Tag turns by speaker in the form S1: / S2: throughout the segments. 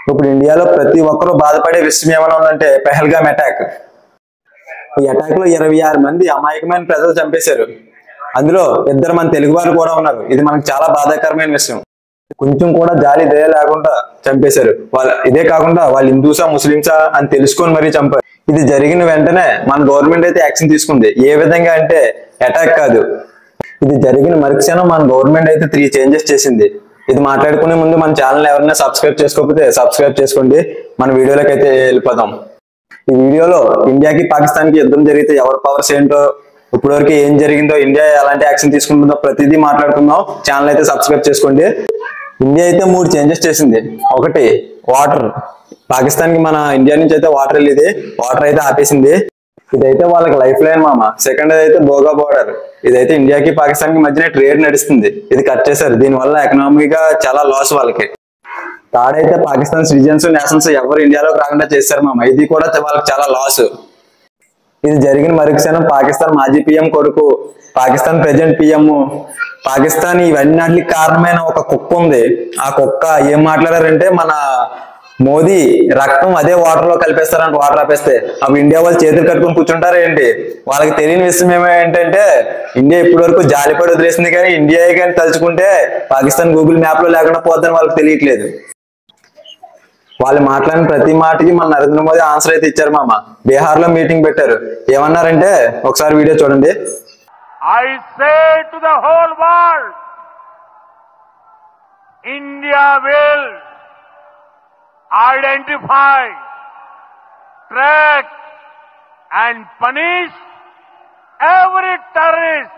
S1: ఇప్పుడు ఇండియాలో ప్రతి ఒక్కరూ బాధపడే విషయం ఏమైనా ఉందంటే పెహల్గామ్ అటాక్. ఈ అటాక్ లో 26 మంది అమాయకమైన ప్రజలు చంపేశారు. అందులో 2 మంది తెలుగు వారు కూడా ఉన్నారు. ఇది మనకు చాలా బాధాకరమైన విషయం. కొంచెం కూడా జాలి దయ లేకుండా చంపేశారు. ఇదే కాకుండా వాళ్ళు హిందూసా ముస్లింసా అని తెలుసుకొని మరీ చంపారు. ఇది జరిగిన వెంటనే మన గవర్నమెంట్ అయితే యాక్షన్ తీసుకుంది. ఏ విధంగా అంటే అటాక్ కాదు, ఇది జరిగిన మరుక్షణం మన గవర్నమెంట్ అయితే 3 చేంజెస్ చేసింది. ఇది మాట్లాడుకునే ముందు మన ఛానల్ ఎవరైనా సబ్స్క్రైబ్ చేసుకోకపోతే సబ్స్క్రైబ్ చేసుకోండి. మన వీడియోలోకి అయితే వెళ్ళిపోదాం. ఈ వీడియోలో ఇండియాకి పాకిస్తాన్కి యుద్ధం జరిగితే ఎవరి పవర్స్ ఏంటో, ఇప్పటివరకు ఏం జరిగిందో, ఇండియా ఎలాంటి యాక్షన్ తీసుకుంటుందో ప్రతిదీ మాట్లాడుకుందాం. ఛానల్ అయితే సబ్స్క్రైబ్ చేసుకోండి. ఇండియా అయితే 3 చేంజెస్ చేసింది. ఒకటి వాటర్, పాకిస్తాన్ కి మన ఇండియా నుంచి అయితే వాటర్ వెళ్ళేది, వాటర్ అయితే ఆపేసింది. ఇదైతే వాళ్ళకి లైఫ్ లైన్ మామ. సెకండ్ అయితే బోగా బోర్డర్, ఇదైతే ఇండియాకి పాకిస్తాన్ కి మధ్యనే ట్రేడ్ నడుస్తుంది, ఇది కట్ చేశారు. దీనివల్ల ఎకనామిక్ చాలా లాస్ వాళ్ళకి. థర్డ్ అయితే పాకిస్తాన్ సిటిజన్స్ నేషనల్స్ ఎవరు ఇండియాలోకి రాకుండా చేశారు మామ, ఇది కూడా వాళ్ళకి చాలా లాస్. ఇది జరిగిన మరుక్షణం పాకిస్తాన్ మాజీ పిఎం కొడుకు, పాకిస్తాన్ ప్రెజెంట్ పిఎం, పాకిస్తాన్ ఇవన్నీ కారణమైన ఒక కుక్క ఉంది. ఆ కుక్క ఏం మాట్లాడారంటే మన మోదీ రక్తం అదే వాటర్ లో కలిపేస్తారంట, వాటర్ ఆపేస్తే. అప్పుడు ఇండియా వాళ్ళు చేతులు కట్టుకుని కూర్చుంటారు ఏంటి? వాళ్ళకి తెలియని విషయం ఏంటంటే ఇండియా ఇప్పటి వరకు జాలిపడి వదిలేసింది, కానీ ఇండియా కానీ తలుచుకుంటే పాకిస్తాన్ గూగుల్ మ్యాప్ లో లేకుండా పోతుందని వాళ్ళకి తెలియట్లేదు. వాళ్ళు మాట్లాడిన ప్రతి మాటకి మన నరేంద్ర మోదీ ఆన్సర్ అయితే ఇచ్చారు మామ. బీహార్ లో మీటింగ్ పెట్టారు. ఏమన్నారంటే ఒకసారి వీడియో చూడండి.
S2: I say to the whole world, India will identify, track and punish every terrorist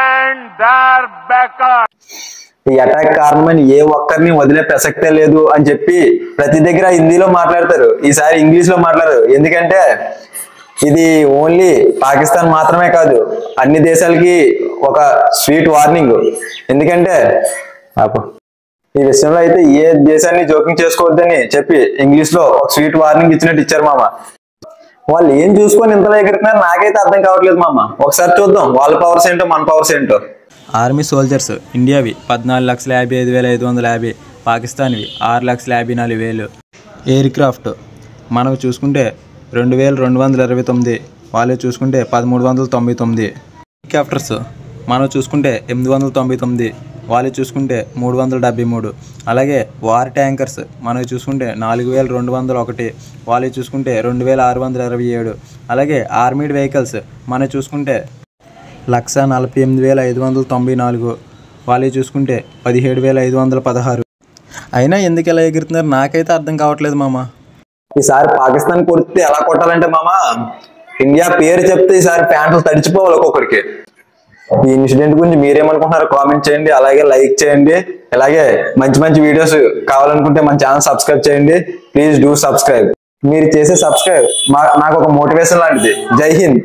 S2: and their backers.
S1: ఈ అటాక్ కారణమైన ఏ ఒక్కరిని వదిలే ప్రసక్తే లేదు అని చెప్పి ప్రతి దగ్గర హిందీలో మాట్లాడతారు. ఈసారి ఇంగ్లీష్ లో మాట్లాడరు. ఎందుకంటే ఇది ఓన్లీ పాకిస్తాన్ మాత్రమే కాదు, అన్ని దేశాలకి ఒక స్వీట్ వార్నింగ్. ఎందుకంటే ఈ విషయంలో అయితే ఏ దేశాన్ని జోక్యం చేసుకోవద్దని చెప్పి ఇంగ్లీష్ లో ఒక స్వీట్ వార్నింగ్ ఇచ్చినట్టు ఇచ్చారు మామ. వాళ్ళు ఏం చూసుకొని ఇంతలో ఎగురుతున్నారు నాకైతే అర్థం కావట్లేదు మామ. ఒకసారి చూద్దాం వాళ్ళ పవర్స్ ఏంటో మన పవర్స్ ఏంటో.
S3: ఆర్మీ సోల్జర్స్ ఇండియావి 14,55,550, పాకిస్తాన్వి 6,54,000. ఎయిర్ క్రాఫ్ట్ మనకు చూసుకుంటే 2,229, వాళ్ళు చూసుకుంటే 1,399. హెలికాప్టర్స్ మనం చూసుకుంటే 899, వాళ్ళు చూసుకుంటే 373. అలాగే వార్ ట్యాంకర్స్ మనకు చూసుకుంటే 4,201, వాళ్ళు చూసుకుంటే 2,627. అలాగే ఆర్మీడ్ వెహికల్స్ మనం చూసుకుంటే 1,48,594, వాళ్ళు చూసుకుంటే 17,516. అయినా ఎందుకు ఎలా ఎగురుతున్నారు నాకైతే అర్థం కావట్లేదు మామ.
S1: ఈసారి పాకిస్తాన్ కొడితే ఎలా కొట్టాలంటే మామ, ఇండియా పేరు చెప్తే ఈసారి ప్యాంట్లు తడిచిపోవాలి ఒక్కొక్కరికి. ఈ ఇన్సిడెంట్ గురించి మీరేమనుకుంటున్నారో కామెంట్ చేయండి, అలాగే లైక్ చేయండి. అలాగే మంచి మంచి వీడియోస్ కావాలనుకుంటే మన ఛానల్ సబ్స్క్రైబ్ చేయండి. Please do subscribe. మీరు చేసే సబ్స్క్రైబ్ నాకు ఒక మోటివేషన్ లాంటిది. జై హింద్.